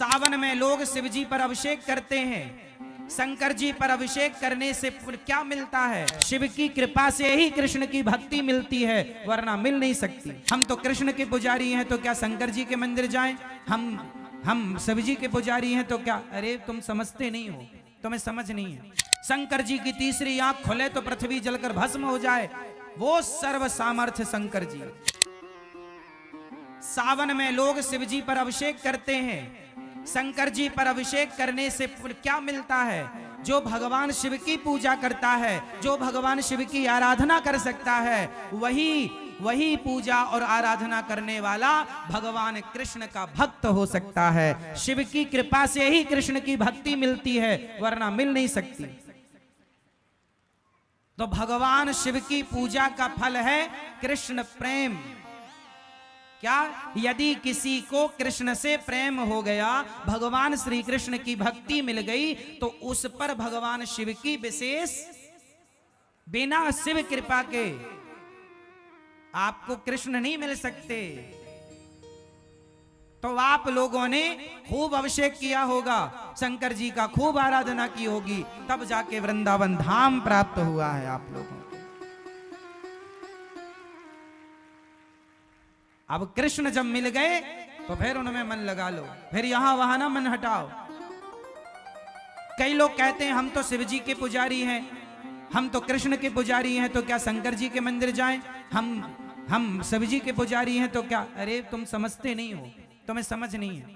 सावन में लोग शिव जी पर अभिषेक करते हैं। शंकर जी पर अभिषेक करने से क्या मिलता है? शिव की कृपा से ही कृष्ण की भक्ति मिलती है, वरना मिल नहीं सकती। हम तो कृष्ण के पुजारी हैं तो क्या शंकर जी के मंदिर जाएं? हम शिव जी के पुजारी हैं तो क्या? अरे तुम समझते नहीं हो, तुम्हें समझ नहीं है। शंकर जी की तीसरी आंख खुले तो पृथ्वी जलकर भस्म हो जाए, वो सर्व सामर्थ्य शंकर जी। सावन में लोग शिव जी पर अभिषेक करते हैं। शंकर जी पर अभिषेक करने से क्या मिलता है? जो भगवान शिव की पूजा करता है, जो भगवान शिव की आराधना कर सकता है, वही पूजा और आराधना करने वाला भगवान कृष्ण का भक्त हो सकता है। शिव की कृपा से ही कृष्ण की भक्ति मिलती है, वरना मिल नहीं सकती। तो भगवान शिव की पूजा का फल है कृष्ण प्रेम। क्या? यदि किसी को कृष्ण से प्रेम हो गया, भगवान श्री कृष्ण की भक्ति मिल गई, तो उस पर भगवान शिव की विशेष, बिना शिव कृपा के आपको कृष्ण नहीं मिल सकते। तो आप लोगों ने खूब अभिषेक किया होगा, शंकर जी का खूब आराधना की होगी, तब जाके वृंदावन धाम प्राप्त हुआ है आप लोगों को। अब कृष्ण जब मिल गए तो फिर उनमें मन लगा लो, फिर यहां वहां ना मन हटाओ। कई लोग कहते हैं हम तो शिव जी के पुजारी हैं, हम तो कृष्ण के पुजारी हैं तो क्या शंकर जी के मंदिर जाएं? हम शिव जी के पुजारी हैं तो क्या? अरे तुम समझते नहीं हो, तुम्हें समझ नहीं है।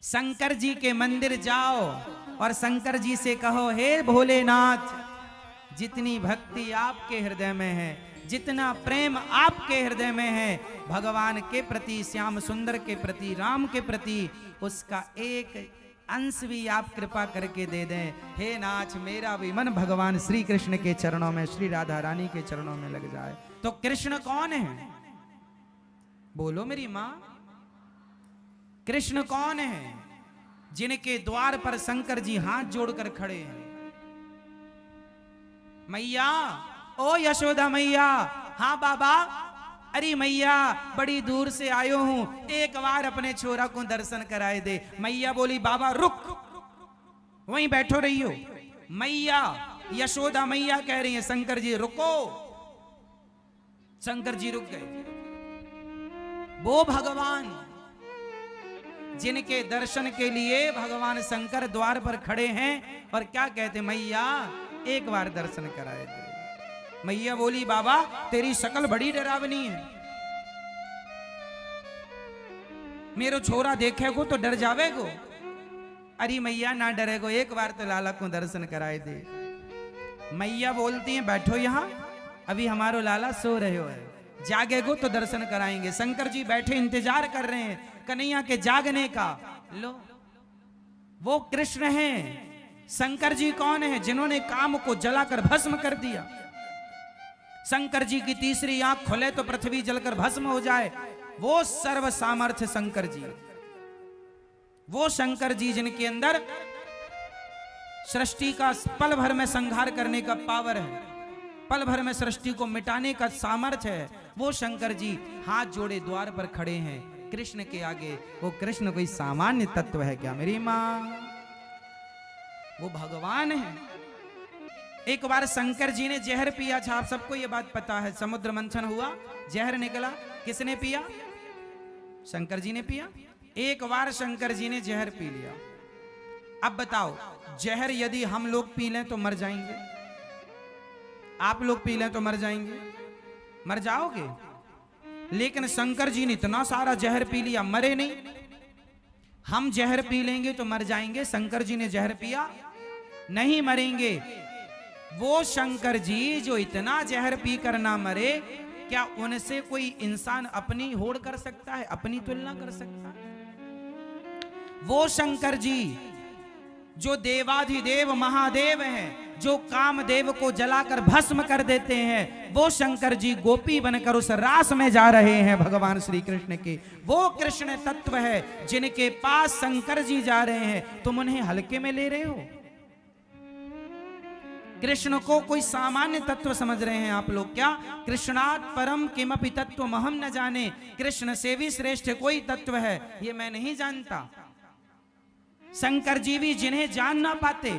शंकर जी के मंदिर जाओ और शंकर जी से कहो, हे भोलेनाथ, जितनी भक्ति आपके हृदय में है, जितना प्रेम आपके हृदय में है भगवान के प्रति, श्याम सुंदर के प्रति, राम के प्रति, उसका एक अंश भी आप कृपा करके दे दें। हे नाथ, मेरा भी मन भगवान श्री कृष्ण के चरणों में, श्री राधा रानी के चरणों में लग जाए। तो कृष्ण कौन है? बोलो मेरी मां, कृष्ण कौन है? जिनके द्वार पर शंकर जी हाथ जोड़कर खड़े हैं। मैया, ओ यशोदा मैया। हाँ बाबा। अरे मैया, बड़ी दूर से आयो हूं, एक बार अपने छोरा को दर्शन कराए दे। मैया बोली, बाबा रुक, वहीं बैठो रही हो। मैया, यशोदा मैया कह रही है, शंकर जी रुको। शंकर जी रुक गए। वो भगवान जिनके दर्शन के लिए भगवान शंकर द्वार पर खड़े हैं और क्या कहते, मैया एक बार दर्शन कराए दे। मैया बोली, बाबा तेरी शकल बड़ी डरावनी है, मेरो छोरा देखेगो तो डर जावेगो। अरे मैया ना डरेगो, एक बार तो लाला को दर्शन कराए दे। मैया बोलती हैं, बैठो यहां, अभी हमारो लाला सो रहे हो है, जागेगो तो दर्शन कराएंगे। शंकर जी बैठे इंतजार कर रहे हैं कन्हैया के जागने का। लो, वो कृष्ण हैं। शंकर जी कौन है? जिन्होंने काम को जलाकर भस्म कर दिया। शंकर जी की तीसरी आंख खुले तो पृथ्वी जलकर भस्म हो जाए, वो सर्व सामर्थ्य शंकर जी। वो शंकर जी जिनके अंदर सृष्टि का पल भर में संहार करने का पावर है, पल भर में सृष्टि को मिटाने का सामर्थ्य है, वो शंकर जी हाथ जोड़े द्वार पर खड़े हैं कृष्ण के आगे। वो कृष्ण कोई सामान्य तत्व है क्या मेरी मां? वो भगवान है। एक बार शंकर जी ने जहर पिया था, आप सबको ये बात पता है। समुद्र मंथन हुआ, जहर निकला, किसने पिया? शंकर जी ने पिया। एक बार शंकर जी ने जहर पी लिया। अब बताओ, जहर यदि हम लोग पी लें तो मर जाएंगे? आप लोग पी लें तो मर जाएंगे? मर जाओगे। लेकिन शंकर जी ने इतना सारा जहर पी लिया, मरे नहीं। हम जहर पी लेंगे तो मर जाएंगे, शंकर जी ने जहर पिया, नहीं मरेंगे। वो शंकर जी जो इतना जहर पी कर ना मरे, क्या उनसे कोई इंसान अपनी होड़ कर सकता है, अपनी तुलना कर सकता है? वो शंकर जी जो देवाधिदेव महादेव हैं, जो कामदेव को जलाकर भस्म कर देते हैं, वो शंकर जी गोपी बनकर उस रास में जा रहे हैं भगवान श्री कृष्ण के। वो कृष्ण तत्व है जिनके पास शंकर जी जा रहे हैं, तुम उन्हें हल्के में ले रहे हो। कृष्ण को कोई सामान्य तत्व समझ रहे हैं आप लोग क्या? कृष्णात् परम किमपि तत्व महम न जाने। कृष्ण से भी श्रेष्ठ कोई तत्व है ये मैं नहीं जानता। शंकर जी भी जिन्हें जान ना पाते,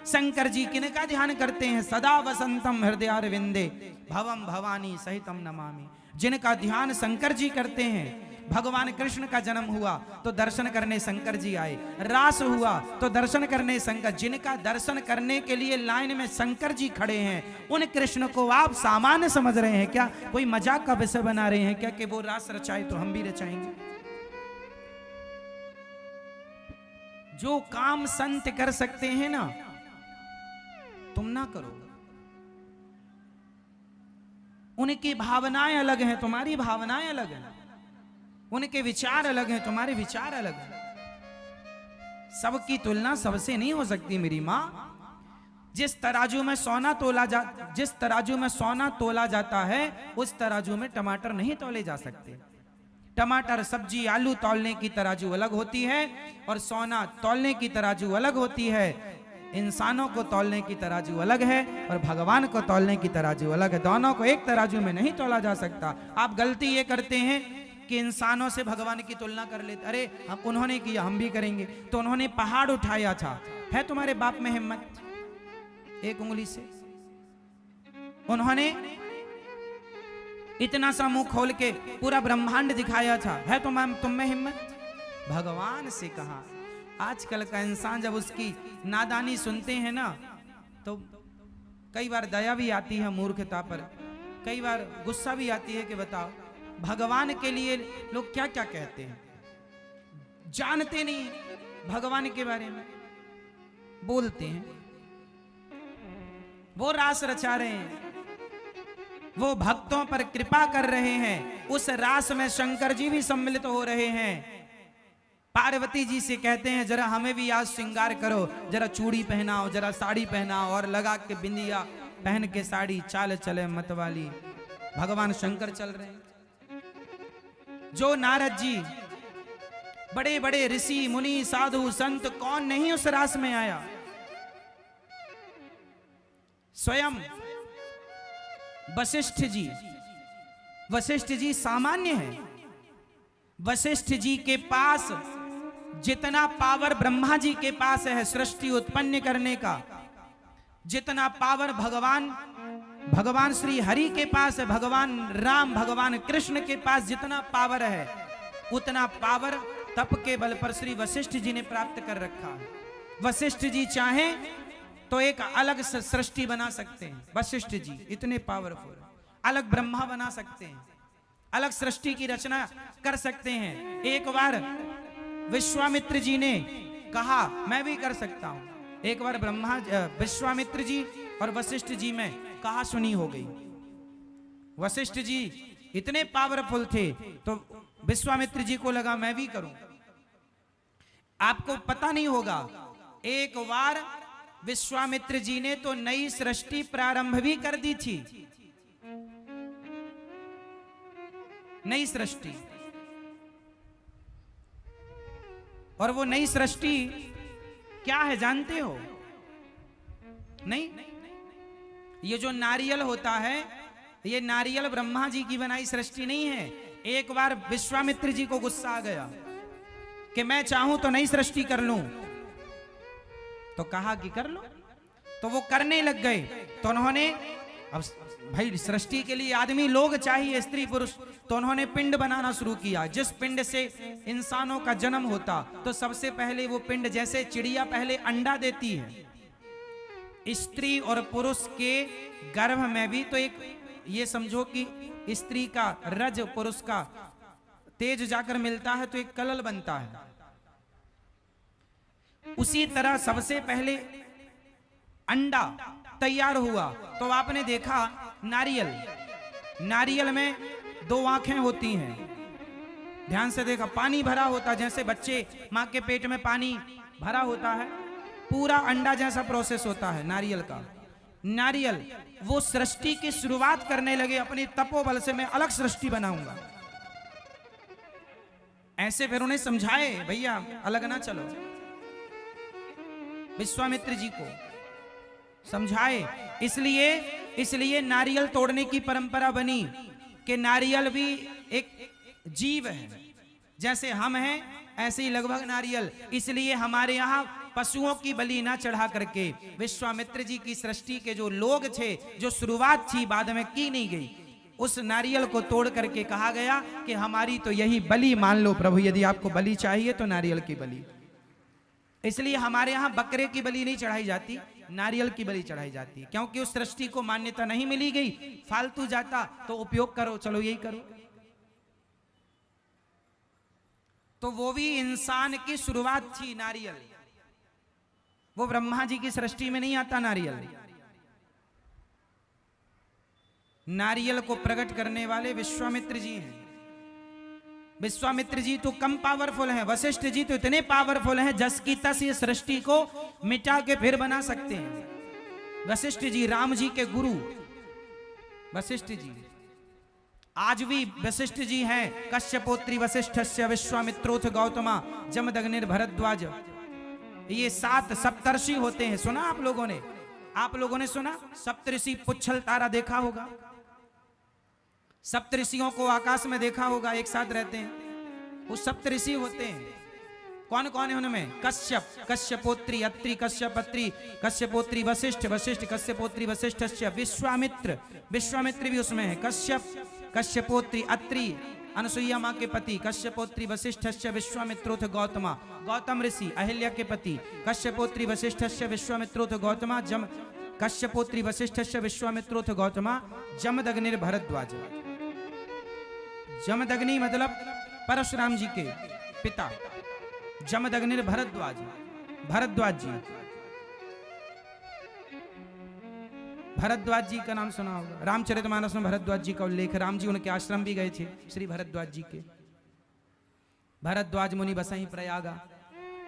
शंकर जी किनका ध्यान करते हैं? सदा वसंतम हृदयारविंदे भवम भवानी सहितम नमामि। जिनका ध्यान शंकर जी करते हैं, भगवान कृष्ण का जन्म हुआ तो दर्शन करने शंकर जी आए, रास हुआ तो दर्शन करने शंकर, जिनका दर्शन करने के लिए लाइन में शंकर जी खड़े हैं, उन कृष्ण को आप सामान्य समझ रहे हैं क्या? कोई मजाक का विषय बना रहे हैं क्या कि वो रास रचाए तो हम भी रचाएंगे? जो काम संत कर सकते हैं ना, तुम ना करो। उनकी भावनाएं अलग हैं, तुम्हारी भावनाएं अलग हैं। उनके विचार अलग हैं, तुम्हारे विचार अलग हैं। सबकी तुलना सबसे नहीं हो सकती मेरी मां। जिस तराजू में सोना तोला जाता है, उस तराजू में टमाटर नहीं तोले जा सकते। टमाटर, सब्जी, आलू तौलने की तराजू अलग होती है और सोना तौलने की तराजू अलग होती है। इंसानों को तौलने की तराजू अलग है और भगवान को तौलने की तराजू अलग है। दोनों को एक तराजू में नहीं तोला जा सकता। आप गलती ये करते हैं कि इंसानों से भगवान की तुलना कर लेते। अरे हम, उन्होंने किया हम भी करेंगे। तो उन्होंने पहाड़ उठाया था, है तुम्हारे बाप में हिम्मत एक उंगली से? उन्होंने इतना सा मुंह खोल के पूरा ब्रह्मांड दिखाया था, है तुम में हिम्मत? भगवान से कहा। आजकल का इंसान जब उसकी नादानी सुनते हैं ना, तो कई बार दया भी आती है मूर्खता पर, कई बार गुस्सा भी आती है कि बताओ भगवान के लिए लोग क्या क्या कहते हैं, जानते नहीं भगवान के बारे में, बोलते हैं। वो रास रचा रहे हैं, वो भक्तों पर कृपा कर रहे हैं, उस रास में शंकर जी भी सम्मिलित हो रहे हैं। पार्वती जी से कहते हैं जरा हमें भी आज श्रृंगार करो, जरा चूड़ी पहनाओ, जरा साड़ी पहनाओ, और लगा के बिंदिया पहन के साड़ी, चाल चले मतवाली। भगवान शंकर चल रहे हैं। जो नारद जी, बड़े बड़े ऋषि मुनि साधु संत, कौन नहीं उस रास में आया? स्वयं वशिष्ठ जी, वशिष्ठ जी सामान्य है। वशिष्ठ जी के पास जितना पावर ब्रह्मा जी के पास है सृष्टि उत्पन्न करने का, जितना पावर भगवान श्री हरि के पास है, भगवान राम, भगवान कृष्ण के पास जितना पावर है, उतना पावर तप के बल पर श्री वशिष्ठ जी ने प्राप्त कर रखा है। वशिष्ठ जी चाहें तो एक अलग सृष्टि बना सकते हैं। वशिष्ठ जी इतने पावरफुल, अलग ब्रह्मा बना सकते हैं, अलग सृष्टि की रचना कर सकते हैं। एक बार विश्वामित्र जी ने कहा मैं भी कर सकता हूं। एक बार विश्वामित्र जी और वशिष्ठ जी में कहा सुनी हो गई। वशिष्ठ जी इतने पावरफुल थे तो विश्वामित्र जी को लगा मैं भी करूं। आपको पता नहीं होगा, एक बार विश्वामित्र जी ने तो नई सृष्टि प्रारंभ भी कर दी थी। नई सृष्टि, और वो नई सृष्टि क्या है जानते हो? नहीं, ये जो नारियल होता है, ये नारियल ब्रह्मा जी की बनाई सृष्टि नहीं है। एक बार विश्वामित्र जी को गुस्सा आ गया कि मैं चाहूं तो नई सृष्टि कर लूं, तो कहा कि कर लो। तो वो करने लग गए। तो उन्होंने, अब भाई सृष्टि के लिए आदमी लोग चाहिए, स्त्री पुरुष, तो उन्होंने पिंड बनाना शुरू किया। जिस पिंड से इंसानों का जन्म होता, तो सबसे पहले वो पिंड, जैसे चिड़िया पहले अंडा देती है, स्त्री और पुरुष के गर्भ में भी तो एक, ये समझो कि स्त्री का रज, पुरुष का तेज जाकर मिलता है तो एक कलल बनता है। उसी तरह सबसे पहले अंडा तैयार हुआ। तो आपने देखा नारियल, नारियल में दो आंखें होती हैं, ध्यान से देखा, पानी भरा होता, जैसे बच्चे मां के पेट में पानी भरा होता है, पूरा अंडा जैसा प्रोसेस होता है नारियल का। नारियल वो सृष्टि की शुरुआत करने लगे, अपनी तपोबल से मैं अलग सृष्टि बनाऊंगा। ऐसे फिर उन्हें समझाए भैया अलग ना चलो, विश्वामित्र जी को समझाए। इसलिए नारियल तोड़ने की परंपरा बनी कि नारियल भी एक जीव है, जैसे हम हैं ऐसे ही लगभग नारियल। इसलिए हमारे यहाँ पशुओं की बलि ना चढ़ा करके विश्वामित्र जी की सृष्टि के जो लोग थे, जो शुरुआत थी बाद में की नहीं गई, उस नारियल को तोड़ करके कहा गया कि हमारी तो यही बलि मान लो प्रभु, यदि आपको बलि चाहिए तो नारियल की बलि। इसलिए हमारे यहाँ बकरे की बलि नहीं चढ़ाई जाती, नारियल की बलि चढ़ाई जाती, क्योंकि उस सृष्टि को मान्यता नहीं मिली गई। फालतू जाता तो उपयोग करो, चलो यही करो। तो वो भी इंसान की शुरुआत थी नारियल, वो ब्रह्मा जी की सृष्टि में नहीं आता नारियल। नारियल को प्रकट करने वाले विश्वामित्र जी हैं। विश्वामित्र जी तो कम पावरफुल हैं, वशिष्ठ जी तो इतने पावरफुल हैं जस की तस ये सृष्टि को मिटा के फिर बना सकते हैं। वशिष्ठ जी राम जी के गुरु वशिष्ठ जी, आज भी वशिष्ठ जी हैं। कश्यपोत्री वशिष्ठस्य विश्वामित्रोथ गौतमा जमदग्निर भरद्वाज। ये 7 सप्तर्षि होते हैं, सुना आप लोगों ने? आप लोगों ने सुना? सप्तऋषि पुच्छल तारा देखा होगा, सप्तऋषियों को आकाश में देखा होगा, एक साथ रहते हैं, वो सप्तऋषि होते हैं। कौन कौन है उनमें? कश्यप, कश्यपोत्री, अत्रि, कश्यपत्री, कश्यपोत्री वशिष्ठ, वशिष्ठ कश्यपोत्री वशिष्ठस्य, विश्वामित्र, विश्वामित्र भी उसमें है, कश्यप, कश्यपोत्री, अत्रि अनुसुईया माँ के पति, कश्यपोत्री वशिष्ठस्य विश्वामित्रोथ गौतमा, गौतम ऋषि अहिल्या के पति, कश्यपोत्री वशिष्ठस्य विश्वामित्रोथ गौतमा, कश्यपोत्री वशिष्ठस्य विश्वामित्रोथ गौतमा जमदग्निर भरद्वाज। जमदग्नि मतलब परशुराम जी के पिता, जमदग्निर भरद्वाज, भरद्वाज जी। भरद्वाज जी का नाम सुना होगा, रामचरितमानस में भरद्वाज जी का उल्लेख। राम जी उनके आश्रम भी गए थे, श्री भरद्वाज जी के। भरद्वाज मुनि बसई प्रयागा,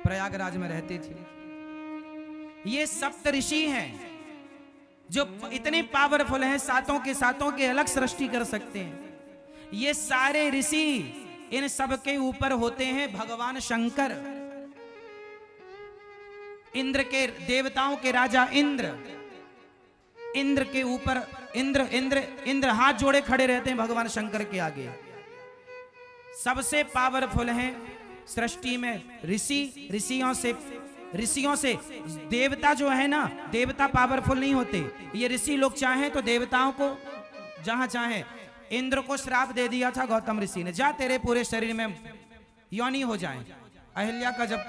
प्रयागराज में रहते थे। ये सप्त ऋषि हैं जो इतने पावरफुल हैं, सातों के अलग सृष्टि कर सकते हैं। ये सारे ऋषि, इन सब के ऊपर होते हैं भगवान शंकर, इंद्र के, देवताओं के राजा इंद्र। इंद्र के ऊपर इंद्र इंद्र इंद्र हाथ जोड़े खड़े रहते हैं भगवान शंकर के आगे। सबसे पावरफुल हैं सृष्टि में ऋषि। ऋषियों से देवता जो है ना, देवता पावरफुल नहीं होते। ये ऋषि लोग चाहें तो देवताओं को जहां चाहे, इंद्र को श्राप दे दिया था गौतम ऋषि ने, जा तेरे पूरे शरीर में योनि हो जाए। अहिल्या का जब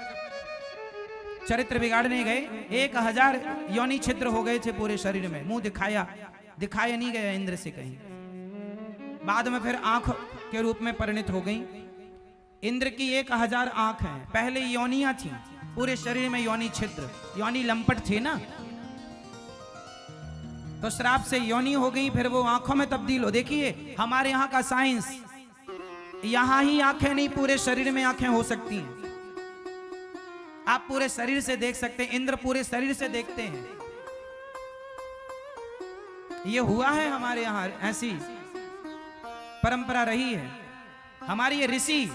चरित्र बिगाड़ने गए, 1000 योनि छिद्र हो गए थे पूरे शरीर में, मुंह दिखाया नहीं गया इंद्र से कहीं। बाद में फिर आंख के रूप में परिणित हो गई। इंद्र की 1000 आंख हैं, पहले योनियां थी पूरे शरीर में, योनि छिद्र, योनि लंपट थे ना, तो श्राप से योनि हो गई, फिर वो आंखों में तब्दील हो। देखिए हमारे यहाँ का साइंस, यहां ही आंखें नहीं, पूरे शरीर में आंखें हो सकती हैं। आप पूरे शरीर से देख सकते हैं, इंद्र पूरे शरीर से देखते हैं। ये हुआ है हमारे यहाँ, ऐसी परंपरा रही है हमारी। ये ऋषि,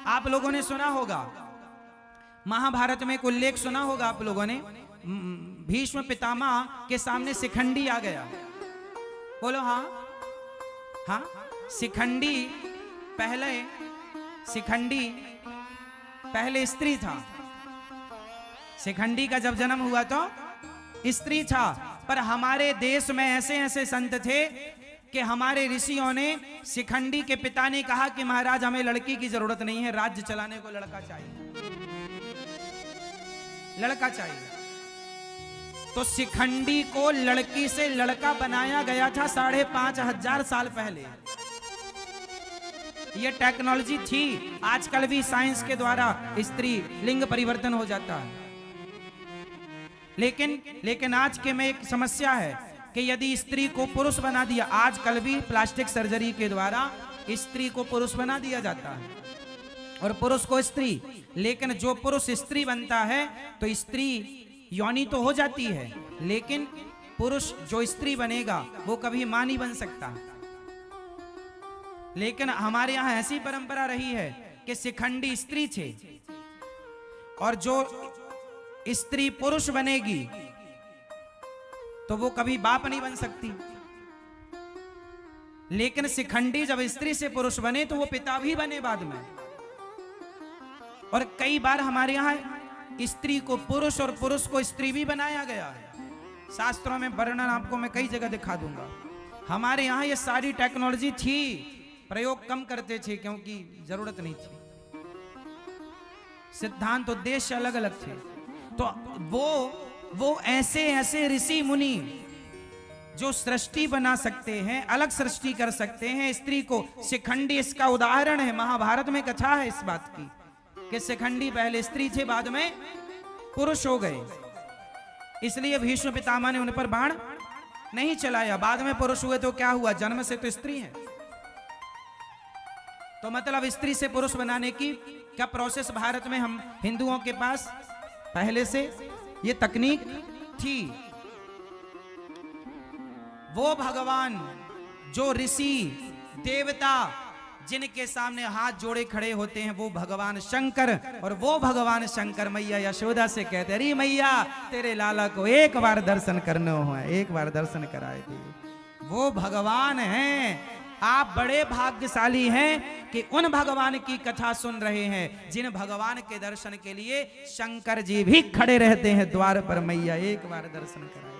आप लोगों ने सुना होगा, महाभारत में एक उल्लेख सुना होगा आप लोगों ने, भीष्म पितामह के सामने शिखंडी आ गया। बोलो हाँ हाँ। शिखंडी पहले स्त्री था। शिखंडी का जब जन्म हुआ तो स्त्री था, पर हमारे देश में ऐसे संत थे कि हमारे ऋषियों ने, शिखंडी के पिता ने कहा कि महाराज हमें लड़की की जरूरत नहीं है, राज्य चलाने को लड़का चाहिए। तो शिखंडी को लड़की से लड़का बनाया गया था 5500 साल पहले। यह टेक्नोलॉजी थी। आजकल भी साइंस के द्वारा स्त्री लिंग परिवर्तन हो जाता है, लेकिन आज के में एक समस्या है कि यदि स्त्री को पुरुष बना दिया, आजकल भी प्लास्टिक सर्जरी के द्वारा स्त्री को पुरुष बना दिया जाता है और पुरुष को स्त्री, लेकिन जो पुरुष स्त्री बनता है तो स्त्री योनि तो हो जाती है, लेकिन पुरुष जो स्त्री बनेगा वो कभी मां नहीं बन सकता। लेकिन हमारे यहां ऐसी परंपरा रही है कि शिखंडी स्त्री थे और जो स्त्री पुरुष बनेगी तो वो कभी बाप नहीं बन सकती, लेकिन शिखंडी जब स्त्री से पुरुष बने तो वो पिता भी बने बाद में। और कई बार हमारे यहाँ स्त्री को पुरुष और पुरुष को स्त्री भी बनाया गया है। शास्त्रों में वर्णन आपको मैं कई जगह दिखा दूंगा। हमारे यहाँ ये सारी टेक्नोलॉजी थी, प्रयोग कम करते थे क्योंकि जरूरत नहीं थी, सिद्धांत उद्देश्य अलग अलग थे। तो वो ऐसे ऐसे ऋषि मुनि जो सृष्टि बना सकते हैं, अलग सृष्टि कर सकते हैं। स्त्री को शिखंडी इसका उदाहरण है। महाभारत में कथा है इस बात की कि शिखंडी पहले स्त्री थे, बाद में पुरुष हो गए। इसलिए भीष्म पितामह ने उन पर बाण नहीं चलाया। बाद में पुरुष हुए तो क्या हुआ, जन्म से तो स्त्री है। तो मतलब स्त्री से पुरुष बनाने की क्या प्रोसेस भारत में हम हिंदुओं के पास पहले से ये तकनीक थी। वो भगवान जो ऋषि देवता जिनके सामने हाथ जोड़े खड़े होते हैं, वो भगवान शंकर। और वो भगवान शंकर मैया यशोदा से कहते, अरे मैया तेरे लाला को एक बार दर्शन करना हो, एक बार दर्शन कराए थे। वो भगवान हैं। आप बड़े भाग्यशाली हैं कि उन भगवान की कथा सुन रहे हैं जिन भगवान के दर्शन के लिए शंकर जी भी खड़े रहते हैं द्वार पर। मैया एक बार दर्शन कराए।